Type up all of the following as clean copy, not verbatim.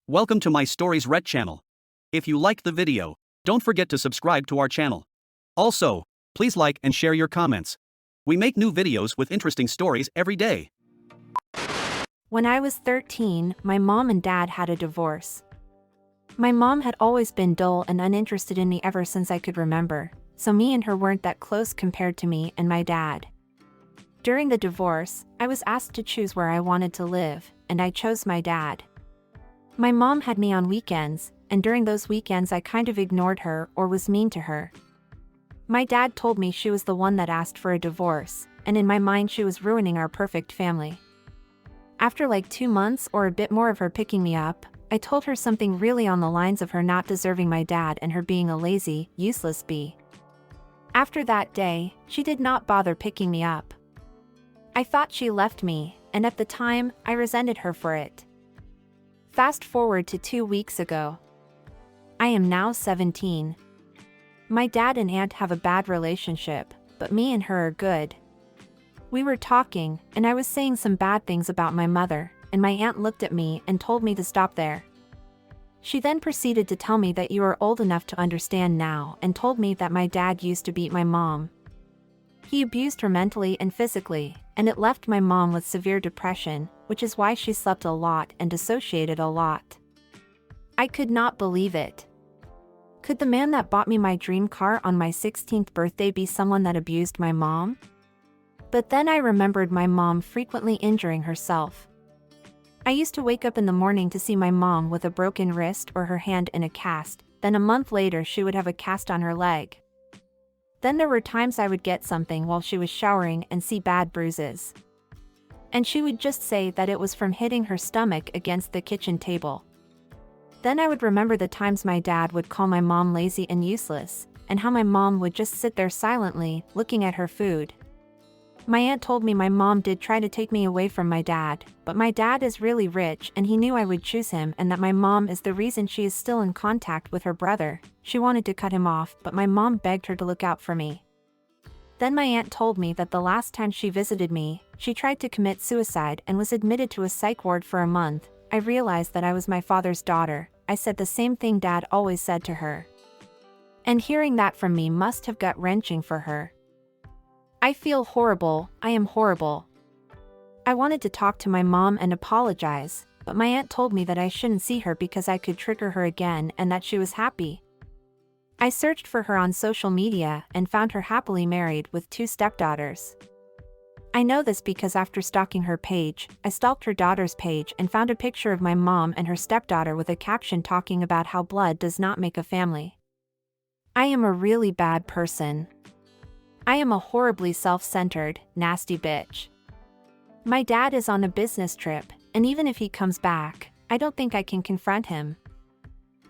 Welcome to my Stories Red channel. If you liked the video, don't forget to subscribe to our channel. Also, please like and share your comments. We make new videos with interesting stories every day. When I was 13, my mom and dad had a divorce. My mom had always been dull and uninterested in me ever since I could remember, so me and her weren't that close compared to me and my dad. During the divorce, I was asked to choose where I wanted to live, and I chose my dad. My mom had me on weekends, and during those weekends I kind of ignored her or was mean to her. My dad told me she was the one that asked for a divorce, and in my mind she was ruining our perfect family. After like 2 months or a bit more of her picking me up, I told her something really on the lines of her not deserving my dad and her being a lazy, useless bee. After that day, she did not bother picking me up. I thought she left me, and at the time, I resented her for it. Fast forward to 2 weeks ago. I am now 17. My dad and aunt have a bad relationship, but me and her are good. We were talking, and I was saying some bad things about my mother, and my aunt looked at me and told me to stop there. She then proceeded to tell me that you are old enough to understand now and told me that my dad used to beat my mom. He abused her mentally and physically, and it left my mom with severe depression, which is why she slept a lot and dissociated a lot. I could not believe it. Could the man that bought me my dream car on my 16th birthday be someone that abused my mom? But then I remembered my mom frequently injuring herself. I used to wake up in the morning to see my mom with a broken wrist or her hand in a cast, then a month later she would have a cast on her leg. Then there were times I would get something while she was showering and see bad bruises. And she would just say that it was from hitting her stomach against the kitchen table. Then I would remember the times my dad would call my mom lazy and useless, and how my mom would just sit there silently, looking at her food. My aunt told me my mom did try to take me away from my dad, but my dad is really rich and he knew I would choose him, and that my mom is the reason she is still in contact with her brother. She wanted to cut him off, but my mom begged her to look out for me. Then my aunt told me that the last time she visited me, she tried to commit suicide and was admitted to a psych ward for a month. I realized that I was my father's daughter. I said the same thing Dad always said to her. And hearing that from me must have gut-wrenching for her. I feel horrible. I am horrible. I wanted to talk to my mom and apologize, but my aunt told me that I shouldn't see her because I could trigger her again and that she was happy. I searched for her on social media and found her happily married with 2 stepdaughters. I know this because after stalking her page, I stalked her daughter's page and found a picture of my mom and her stepdaughter with a caption talking about how blood does not make a family. I am a really bad person. I am a horribly self-centered, nasty bitch. My dad is on a business trip, and even if he comes back, I don't think I can confront him.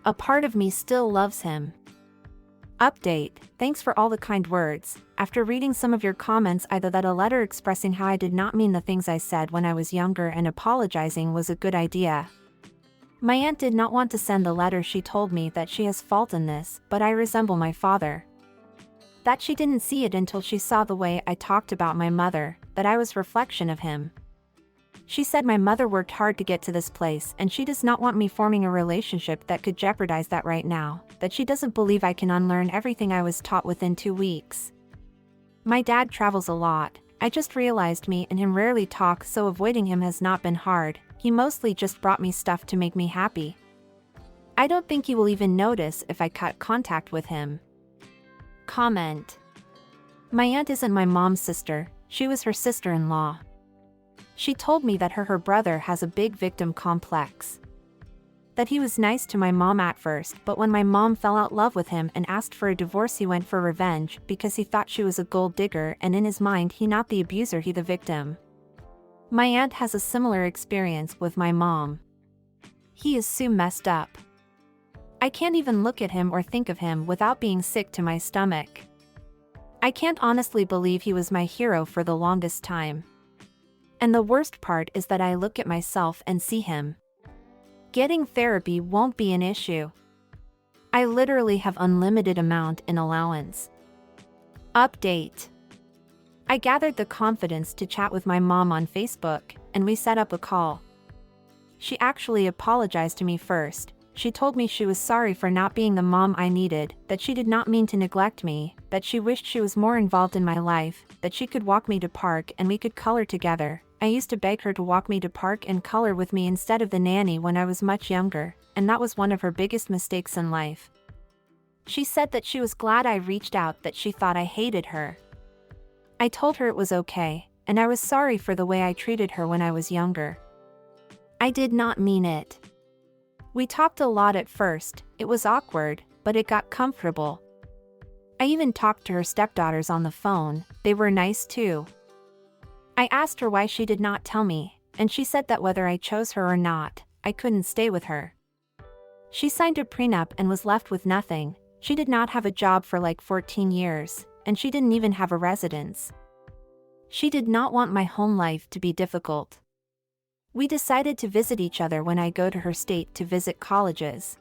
A part of me still loves him. Update: thanks for all the kind words. After reading some of your comments, either that a letter expressing how I did not mean the things I said when I was younger and apologizing was a good idea. My aunt did not want to send the letter. She told me that she has fault in this, but I resemble my father. That she didn't see it until she saw the way I talked about my mother, that I was reflection of him. She said my mother worked hard to get to this place and she does not want me forming a relationship that could jeopardize that right now, that she doesn't believe I can unlearn everything I was taught within 2 weeks. My dad travels a lot. I just realized me and him rarely talk, so avoiding him has not been hard. He mostly just brought me stuff to make me happy. I don't think he will even notice if I cut contact with him. Comment: my aunt isn't my mom's sister, she was her sister-in-law. She told me that her brother has a big victim complex. That he was nice to my mom at first, but when my mom fell out love with him and asked for a divorce, he went for revenge because he thought she was a gold digger, and in his mind he not the abuser, he the victim. My aunt has a similar experience with my mom. He is so messed up. I can't even look at him or think of him without being sick to my stomach. I can't honestly believe he was my hero for the longest time. And the worst part is that I look at myself and see him. Getting therapy won't be an issue. I literally have unlimited amount in allowance. Update: I gathered the confidence to chat with my mom on Facebook, and we set up a call. She actually apologized to me first. She told me she was sorry for not being the mom I needed, that she did not mean to neglect me, that she wished she was more involved in my life, that she could walk me to park and we could color together. I used to beg her to walk me to park and color with me instead of the nanny when I was much younger, and that was one of her biggest mistakes in life. She said that she was glad I reached out, that she thought I hated her. I told her it was okay, and I was sorry for the way I treated her when I was younger. I did not mean it. We talked a lot at first. It was awkward, but it got comfortable. I even talked to her stepdaughters on the phone. They were nice too. I asked her why she did not tell me, and she said that whether I chose her or not, I couldn't stay with her. She signed a prenup and was left with nothing. She did not have a job for like 14 years, and she didn't even have a residence. She did not want my home life to be difficult. We decided to visit each other when I go to her state to visit colleges.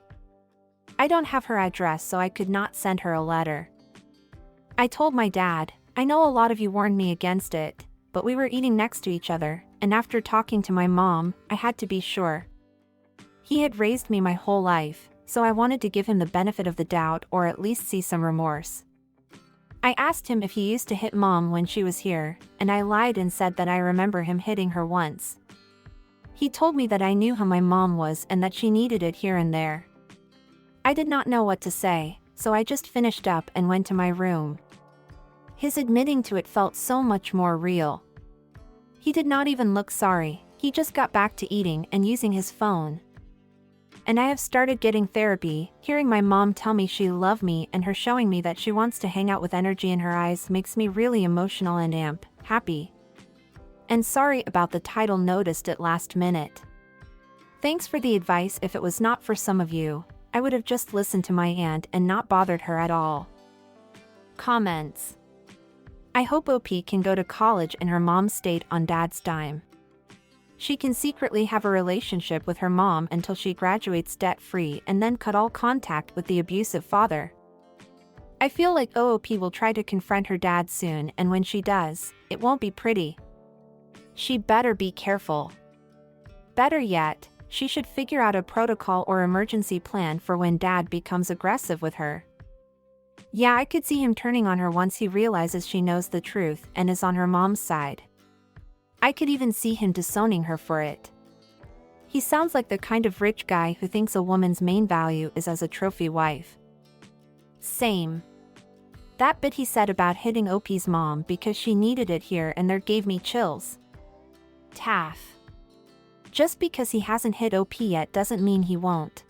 I don't have her address, so I could not send her a letter. I told my dad, I know a lot of you warned me against it, but we were eating next to each other, and after talking to my mom, I had to be sure. He had raised me my whole life, so I wanted to give him the benefit of the doubt or at least see some remorse. I asked him if he used to hit mom when she was here, and I lied and said that I remember him hitting her once. He told me that I knew how my mom was and that she needed it here and there. I did not know what to say, so I just finished up and went to my room. His admitting to it felt so much more real. He did not even look sorry, he just got back to eating and using his phone. And I have started getting therapy. Hearing my mom tell me she loved me and her showing me that she wants to hang out with energy in her eyes makes me really emotional and happy. And sorry about the title, noticed it last minute. Thanks for the advice. If it was not for some of you, I would have just listened to my aunt and not bothered her at all. Comments. I hope OP can go to college in her mom's state on dad's dime. She can secretly have a relationship with her mom until she graduates debt-free and then cut all contact with the abusive father. I feel like OP will try to confront her dad soon, and when she does, it won't be pretty. She better be careful. Better yet, she should figure out a protocol or emergency plan for when dad becomes aggressive with her. Yeah, I could see him turning on her once he realizes she knows the truth and is on her mom's side. I could even see him disowning her for it. He sounds like the kind of rich guy who thinks a woman's main value is as a trophy wife. Same. That bit he said about hitting OP's mom because she needed it here and there gave me chills. Taff. Just because he hasn't hit OP yet doesn't mean he won't.